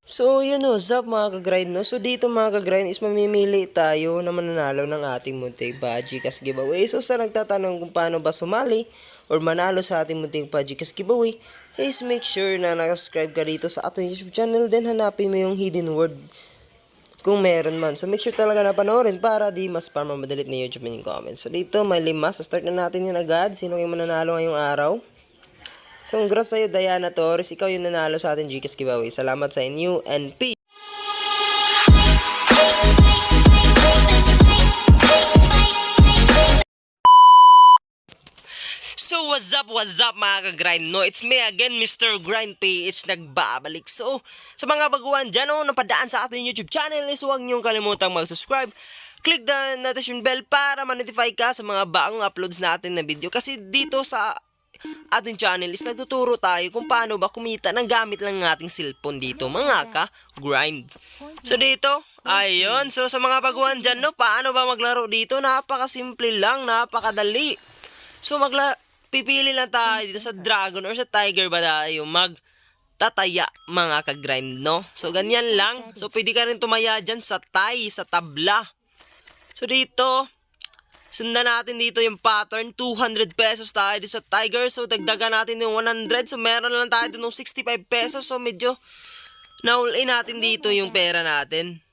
So, yun o, zap mga kagrind, no? So, dito mga kagrind is mamimili tayo na mananalo ng ating munting Pajikas giveaway. So, sa nagtatanong kung paano ba sumali or manalo sa ating munting Pajikas giveaway, is make sure na nakasubscribe ka dito sa ating YouTube channel. Then, hanapin mo yung hidden word kung meron man. So, make sure talaga na panoorin para di mas para madalit ni YouTube yung comments. So, dito may 5. So, start na natin yun agad. Sino yung mananalo ngayong araw? So, congrats sa'yo, Diana Torres. Ikaw yung nanalo sa ating GCash giveaway. Salamat sa inyo and peace! So, what's up mga ka-grind, no? It's me again, Mr. Grind PH, nagbabalik. So, sa mga baguhan dyan, no, napadaan sa ating YouTube channel, is huwag niyong kalimutang mag-subscribe. Click the notification bell para ma-notify ka sa mga bagong uploads natin na video. Kasi dito sa ating channel is nagtuturo tayo kung paano ba kumita ng gamit lang ng ating cellphone dito, mga ka-grind. So, dito, ayun. So, sa mga baguhan dyan, no, paano ba maglaro dito? Napakasimple lang, napakadali. So, pipili lang tayo dito sa dragon or sa tiger ba tayo magtataya mga ka-grind, no? So, ganyan lang. So, pwede ka rin tumaya dyan sa sa tabla. So, dito, sundan natin dito yung pattern. 200 pesos tayo dito sa tiger. So, dagdagan natin yung 100. So, meron lang tayo dito ng 65 pesos. So, medyo na-all-in natin dito yung pera natin.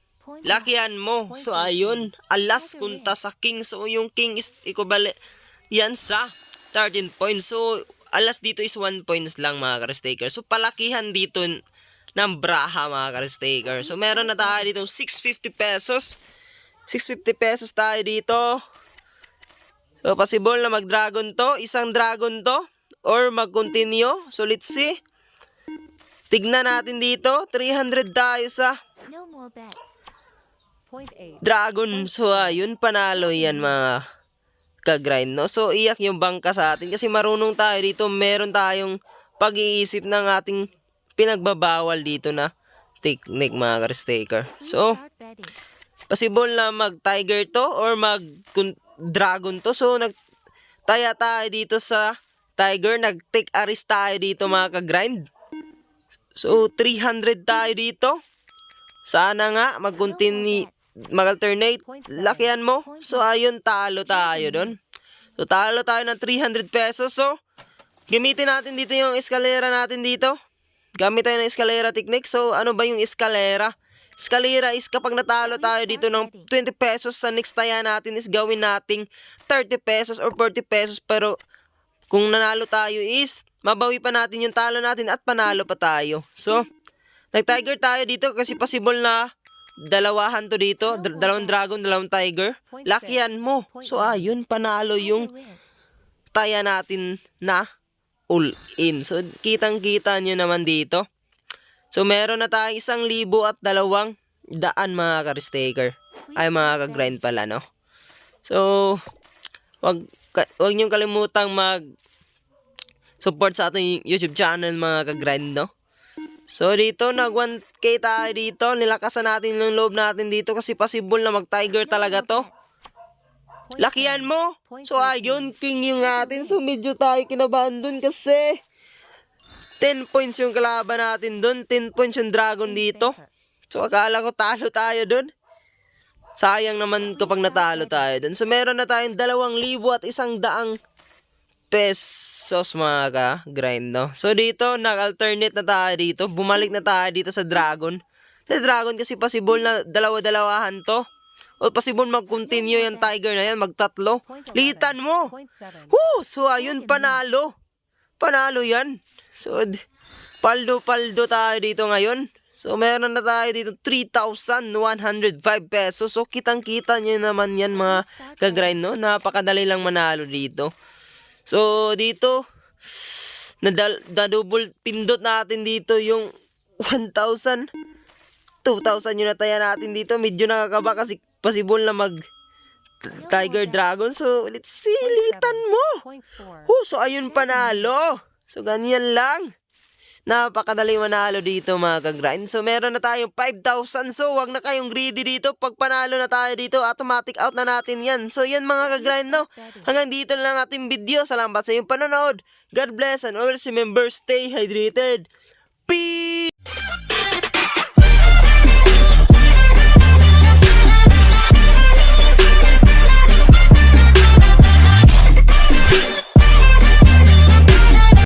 Lakihan mo. So, ayun. Alas kunta sa king. So, yung king is equivalent yan sa 13 points. So, alas dito is 1 points lang mga ka-staker. So, palakihan dito ng braha mga ka-staker. So, meron na tayo dito 650 pesos. 650 pesos tayo dito. So, possible na mag-dragon to. Isang dragon to. Or mag-continue. So, let's see. Tignan natin dito. 300 tayo sa dragon. So, ayun. Panalo yan mga ka-grind, no? So, iyak yung bangka sa atin. Kasi marunong tayo dito. Meron tayong pag-iisip ng ating pinagbabawal dito na technique mga ka-staker. So, possible na mag-tiger to or mag-dragon to. So, nagtaya tayo dito sa tiger. Nag-take a risk tayo dito mga ka-grind. So, 300 tayo dito. Sana nga mag-alternate. Lakihan mo. So, ayun, talo tayo doon. So, talo tayo ng 300 pesos. So, gamitin natin dito yung eskalera natin dito. Gamit tayo ng eskalera technique. So, ano ba yung eskalera? Eskalera is kapag natalo tayo dito ng 20 pesos, sa next taya natin is gawin nating 30 pesos or 40 pesos. Pero kung nanalo tayo is mabawi pa natin yung talo natin at panalo pa tayo. So, nag-tiger tayo dito kasi possible na dalawahan to dito. Dalawang dragon, dalawang tiger. Lakihan mo. So, ayun, panalo yung taya natin na all in. So, kitang-kita nyo naman dito. So, meron na tayong 1,000 at 200 mga ka-staker. Ay, mga ka-grind pala, no? So, wag niyong kalimutang mag-support sa ating YouTube channel, mga ka-grind, no? So, dito, nag-1K tayo dito. Nilakasan natin yung loob natin dito kasi possible na mag-tiger talaga to. Lakihan mo. So, ayun, king yung atin. So, medyo tayo kinabahan dun kasi 10 points yung kalaban natin dun. 10 points yung dragon dito. So, akala ko talo tayo dun. Sayang naman kapag natalo tayo dun. So, meron na tayong 2,000 at 100 pesos mga ka-grind, no? So, dito, nag-alternate na tayo dito. Bumalik na tayo dito sa dragon. Sa dragon kasi possible na dalawa-dalawahan to. O possible mag-continue yung tiger na yan. Mag-tatlo. Litan mo. So, ayun, panalo. Panalo yan. So, paldo-paldo tayo dito ngayon. So, meron na tayo dito 3,105 pesos. So, kitang-kita nyo naman yan mga ka-grind, no? Napakadali lang manalo dito. So, dito, na-double pindot natin dito yung 1,000. 2,000 yung nataya natin dito. Medyo nakakaba kasi possible na mag-tiger dragon. So, let's see, litan mo. So, ayun, panalo. So, ganyan lang. Napakadali manalo dito mga ka-grind. So, meron na tayong 5,000. So, wag na kayong greedy dito. Pag panalo na tayo dito, automatic out na natin yan. So, yan mga ka-grind, no? Hanggang dito na lang ating video. Salamat sa iyong panonood. God bless and always remember, stay hydrated. Peace!